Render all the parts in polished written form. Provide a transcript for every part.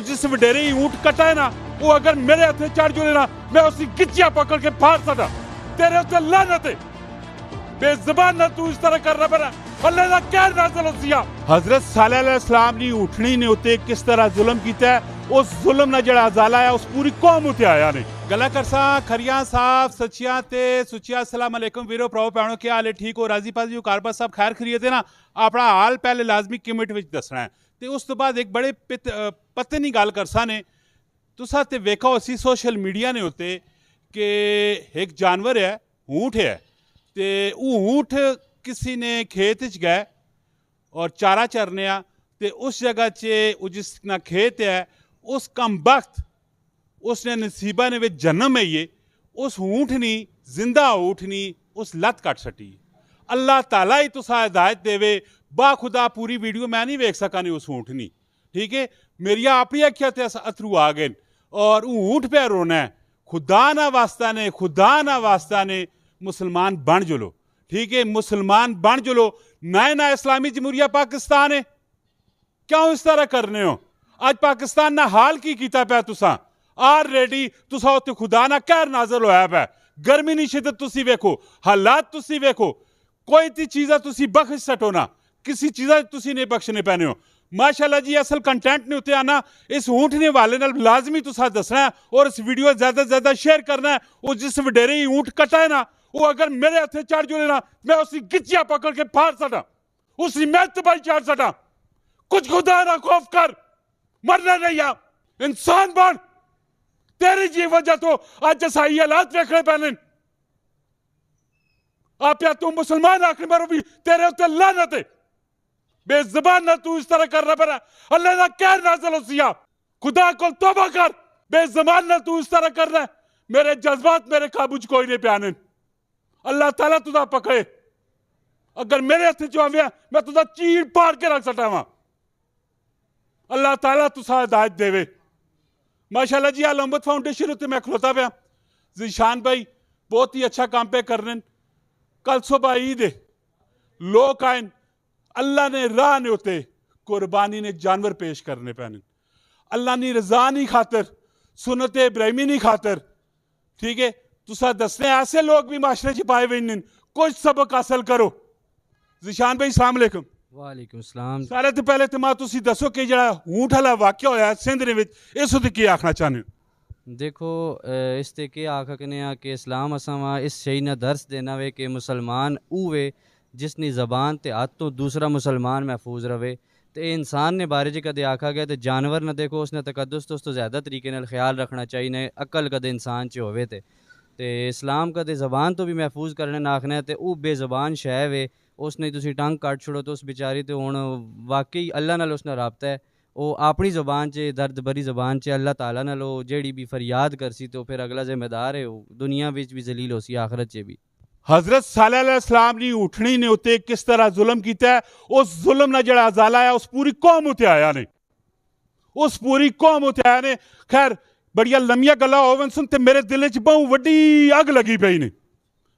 जिस वडेरे ऊंट कटा है ना, वो अगर मेरे हाथ चढ़ जो ना, मैं उसकी गिच्चियां पकड़ के फाड़ सकता। तेरे उत्ते लानत है, बेज़बान ना तू इस तरह कर रहा बना। अल्लाह दा कहर नाज़िल होसिया। हज़रत सल्लल्लाहु अलैहि वसल्लम नी उठनी ने उत्ते किस तरह जुल्म कीता है, उस जुल्म ना जड़ा अजाला है उस पूरी कौम उत्ते आया ने। गला करसा खरियां साफ सच्चियां ते सुचिया। अस्सलाम अलैकुम वीरो भराओ भैणो, क्या हाल है? ठीक हो? राजी पाजी हो? कारबार सब खैर खरीद है ना? अपना हाल पहले लाजमी कमेंट विच दसना है। ते उस तो बाद एक बड़े पते नहीं गल करसा ने, तुसा ते वेखा उसी सोशल मीडिया ने उत्ते कि एक जानवर है, ऊँट है, ते वो ऊँट किसी ने खेत च गए और चारा चरने आ, ते उस जगह च जिसना खेत है उस कम वक्त उसने नसीबा ने वे जन्म है ये उस ऊँटनी जिंदा ऊँटनी उस लत कट सटी। अल्लाह ताला ही तुसा हिदायत देवे। बाखुदा पूरी वीडियो मैं नहीं वेख सका नहीं उस ऊँटनी, ठीक है? मेरी अपनी अखिया ते अथरू आ गए और ऊँट पे रोना है। खुदा ना वास्ता ने, खुदा ना वास्ता ने मुसलमान बन जुलो, ठीक है? मुसलमान बन जुलो। नए ना इस्लामी जमहूरिया पाकिस्तान है, क्यों इस तरह करने हो? आज पाकिस्तान ना हाल की कीता पे तुसा ऑलरेडी तुसा उत्ते खुदा ना कहर नाज़िल होया पे। गर्मी नी शिद्दत तुसी वेखो, हालात तुसी वेखो, कोई ती चीज़ा तुसी बख्श सटो ना, किसी चीज़ा तुसी नहीं बख्शने पैने हो। माशाल्लाह जी, असल कंटेंट ने उत्ते आना, इस ऊँट ने वाले नाल लाजमी तुसा दसना है और इस वीडियो ज्यादा से ज्यादा शेयर करना है। वो जिस वडेरे ऊँट कटा है ना, वो अगर मेरे हाथे चढ़ जो ना, मैं उसकी गिच्चियां पकड़ के फाड़ सटा, उसकी मैं तबाही चाड़ सटा। कुछ खुदा ना खौफ कर, मरना नहीं आ, इंसान बन। तेरी जी वजह तो आज सही हालात वेखने पैने। आप या तू मुसलमान आखिर मरो भी तेरे उत्ते लानत है, बेज़बान ना तू इस तरह कर रहा बना। अल्लाह दा कहर नाज़िल होसिया। खुदा को तौबा कर, बेज़बान ना तू इस तरह कर रहा है। मेरे जज्बात मेरे काबू च कोई नहीं प्याने। अल्लाह ताला तुझा पकड़े, अगर मेरे हथ च आवे मैं तुझा चीर पाड़ के रख सटा वहां। अल्लाह ताला तुसा हिदायत देवे। माशाल्लाह जी, आल उम्मत फाउंडेशन उत्ते मैं खलोता पाया। ज़ीशान भाई बहुत ही अच्छा काम पे कर रहे हैं। कल सुबह ईद है, लोग आए, अल्लाह ने राह ने उत्ते कुर्बानी ने जानवर पेश करने पैने। अल्लाह ने रजा नहीं खातर, सुन्नत इब्राहिमी नहीं खातर, ठीक है? तुसा दसने ऐसे लोग भी माशरे च पाए हुए हैं, कुछ सबक हासिल करो। ज़ीशान भाई अस्सलाम वालेकुम। वालेकुम सलाम। सारे तो पहले तो मां तुसी दसो कि जड़ा ऊँट वाला वाकया होया सिंध दे विच, इस उत्ते की आखना चाहते हो? देखो, इस ते के आखने आ कि इस्लाम असा इस शई ना दर्स देना वे कि मुसलमान वे जिसनी ज़बान ते हाथ तो दूसरा मुसलमान महफूज रवे। तो इंसान ने बारे च कदे आखा गया तो जानवर ना देखो उसने तकद्दुस तो ज़्यादा तरीके नाल ख्याल रखना चाहिए ने अकल कदे इंसान च होवे ते इस्लाम कदे ज़बान तो भी महफूज करने ना आखना है। तो वो बेज़बान शै वे, उसने तुसी टंग कट छोड़ो तो उस बेचारी तो हुण वाकई अल्लाह नाल उसना राबता है। वो अपनी ज़बान च दर्द भरी ज़बान च अल्लाह ताला नाल वो जेड़ी भी फरियाद करसी तो फिर अगला जिम्मेदार है, वो दुनिया विच भी जलील होसी आखरत च भी। हजरत सल्लल्लाहु अलैहि वसल्लम ने उठनी ने उत्ते किस तरह जुल्म कीता है, उस जुल्म ना जड़ा अजाला है उस पूरी कौम उत्ते आया ने, उस पूरी कौम उत्ते आया ने। खैर बड़िया लम्बिया गल्लां होवन सुन ते मेरे दिल च बहुत वड्डी अग लगी पई ने।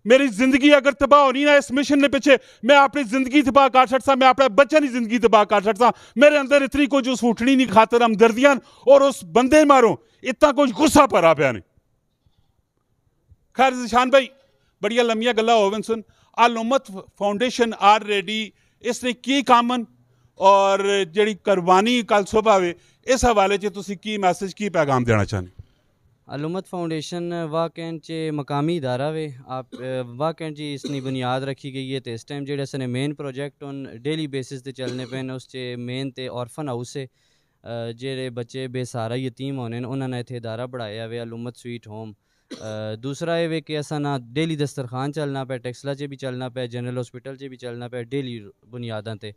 मेरी जिंदगी अगर तबाह होनी ना इस मिशन ने पिछे, मैं अपनी जिंदगी तबाह कर छड़सा, मैं अपने बच्चों की जिंदगी तबाह कर छड़सा। मेरे अंदर इतनी कुछ उस उठनी नहीं खातर हमदर्दियां और उस बंदे मारो इतना कुछ गुस्सा भरा पिया ने। खैर ज़ीशान भाई बड़िया लम्बिया गल्लां होवन सुन, आल उम्मत फाउंडेशन ऑलरेडी इसने की कामन और जेड़ी कुर्बानी कल सुबह वे इस हवाले च तुसी की मैसेज की पैगाम देना चाहते? अल उम्मत फाउंडेशन वाकई च मकामी इदारा वे, आप वाकई च इसकी बुनियाद रखी गई है। तो इस टाइम जेह्ड़े सने मेन प्रोजेक्ट उन डेली बेसिस ते चलने पे उस च मेन ते ऑर्फन हाउस है, जेह्ड़े बच्चे बेसहारा यतीम होने उन्होंने इत्थे इदारा बढ़ाया वे अल उम्मत स्वीट होम। दूसरा ये वे कि असा ना डेली दस्तरखान चलना पे, टेक्सला च भी चलना पे, जनरल हॉस्पिटल च भी चलना पे डेली बुनियादां ते।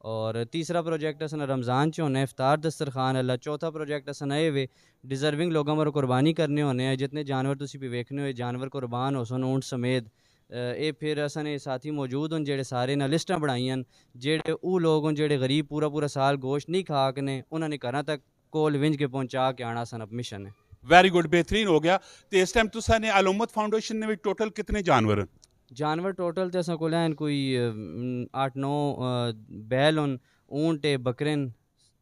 और तीसरा प्रोजेक्ट असा रमज़ान च होना है इफ्तार दस्तरखान अल्लाह। चौथा प्रोजेक्ट असा ये वे डिजर्विंग लोगों पर कुर्बानी करने होने हैं। जितने जानवर तुसी भी वेखने हो जानवर कुर्बान हो सन ऊँट समेत। ये फिर असन साथी मौजूद हों जेड़े सारे ना लिस्टां बनाइयां जेड़े वो लोग हों जेड़े गरीब पूरा पूरा साल गोश्त नहीं खा कने उन्होंने घर तक कोल विंज के पहुँचा के आना सन मिशन है। वेरी गुड, बेहतरीन हो गया। तो इस टाइम तुसा ने अल उम्मत फाउंडेशन ने भी टोटल कितने जानवर हैं? जानवर टोटल तो असा कोई 8-9 बैल होन, ऊँट बकरे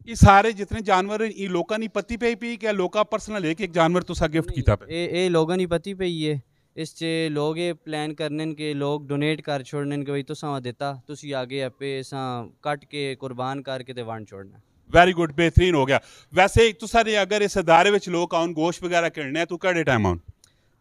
ये सारे जितने जानवर ये लोगों की पत्ती पे पी क्या लोग पर्सनल एक एक जानवर तुसा गिफ्ट किया पे ਇਹ ਲੋਕਾਂ ਦੀ ਪਤੀ ਪਈ ਹੈ ਇਸ 'ਚ ਲੋਕ ਇਹ ਪਲਾਨ ਕਰਨਨ ਕਿ ਲੋਕ ਡੋਨੇਟ ਕਰ ਛੋੜਨਨ ਕਿ ਬਈ ਤੁਸਾਂ ਦਿੱਤਾ ਤੁਸੀਂ ਆਗੇ ਆਪੇ ਅਸਾਂ ਕੱਟ ਕੇ ਕੁਰਬਾਨ ਕਰਕੇ ਤੇ ਵੰਡ ਛੋੜਨਾ वेरी गुड बेहतरीन हो गया वैसे तुसा ने अगर इस अदारे विच लोग आउन गोश्त वगैरह खेलने तू केड़े टाइम आउन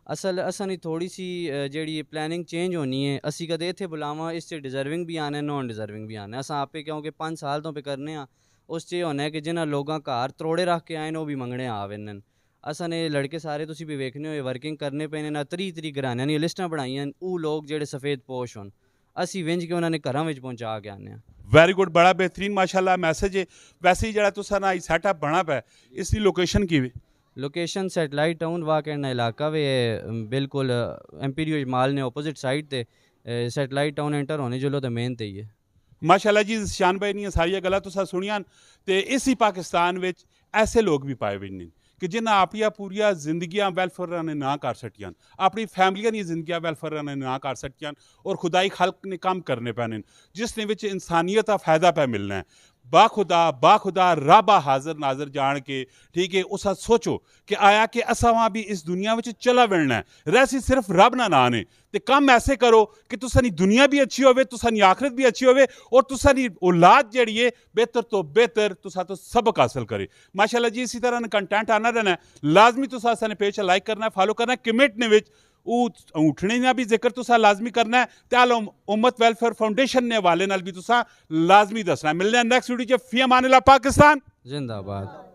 ਅਸਲ ਅਸਾਂ ਦੀ ਥੋੜੀ ਸੀ ਜਿਹੜੀ ਪਲੈਨਿੰਗ ਚੇਂਜ ਹੋਣੀ ਹੈ ਅਸੀਂ ਕਦੇ ਇੱਥੇ ਬੁਲਾਵਾਂ ਇਸ 'ਚ ਡਿਜ਼ਰਵਿੰਗ ਵੀ ਆਣੇ ਨੌਨ ਡਿਜ਼ਰਵਿੰਗ ਵੀ ਆਣੇ ਅਸਾਂ ਆਪੇ ਕਿਉਂਕਿ 5 ਸਾਲ ਤੋਂ ਪੇ ਕਰਨੇ ਆ ਉਸ 'ਚ ਇਹ ਹੋਣਾ ਕਿ ਜਿਨ੍ਹਾਂ ਲੋਕਾਂ ਘਰ ਤਰੋੜੇ ਰੱਖ ਕੇ ਆਏ ਨੇ ਉਹ ਵੀ ਮੰਗਣੇ ਆਵੇ ਨੇ ਅਸਾਂ ਨੇ ਲੜਕੇ ਸਾਰੇ ਤੁਸੀਂ ਵੀ ਵੇਖਣੇ ਹੋਏ ਵਰਕਿੰਗ ਕਰਨੇ ਪਏ ਨੇ ਨਾ ਤਰੀ ਘਰਾਣਿਆਂ ਦੀਆਂ ਲਿਸਟਾਂ ਬਣਾਈਆਂ ਉਹ ਲੋਕ ਜਿਹੜੇ ਸਫੇਦ ਪੋਸ਼ ਹੋਣ ਅਸੀਂ ਵਿੰਜ ਕੇ ਉਹਨਾਂ ਨੇ ਘਰਾਂ ਵਿੱਚ ਪਹੁੰਚਾ ਕੇ ਆਉਂਦੇ ਹਾਂ वेरी गुड बड़ा बेहतरीन माशाल्लाह मैसेज है वैसे ही जरा तुसा ना सेटअप बना पे इसकी लोकेशन की वे लोकेशन सैटेलाइट टाउन वाकई इलाका वे बिल्कुल एम्पीरियो माल ने अपोजिट साइड ते सैटेलाइट टाउन एंटर होने जो तो मेन ते ही है माशाल्लाह जी शान भाई दी सारियां गल्लां तुसा सुनियां ते इसी पाकिस्तान विच ऐसे लोग भी पाए हुए ने कि जिन्हें अपनियां पूरियां जिंदगियां वेलफेयर ने ना कर सकियां अपनी फैमिलियां दी जिंदगियां वेलफेयर ने ना कर सकियां और खुदाई खल्क ने काम करने पैने जिसने विच इंसानियत का फायदा पै मिलना है बाखुदा रब हाजिर नाजर जान के ठीक है उस सोचो कि आया कि असा वहाँ भी इस दुनिया में चला मिलना है रैसी सिर्फ रब ना ने ते कम ऐसे करो कि तुसानी दुनिया भी अच्छी होवे तुसानी आखिरत भी अच्छी होवे और तुसानी औलाद जड़ी है बेहतर तो बेहतर तुसा तो सबक हासिल करे माशाल्लाह जी इसी तरह कंटेंट आना रहना है लाजमी तुसा असाने पेज लाइक करना है फॉलो करना है कमेंट ने विच उठने का भी जिक्र तुसा लाजमी करना है त्याल उम्मत वेलफेयर फाउंडेशन ने हवाले नाल भी तुसा लाजमी दसना मिलने नेक्स्ट वीडियो च फी अमान अल्लाह पाकिस्तान जिंदाबाद।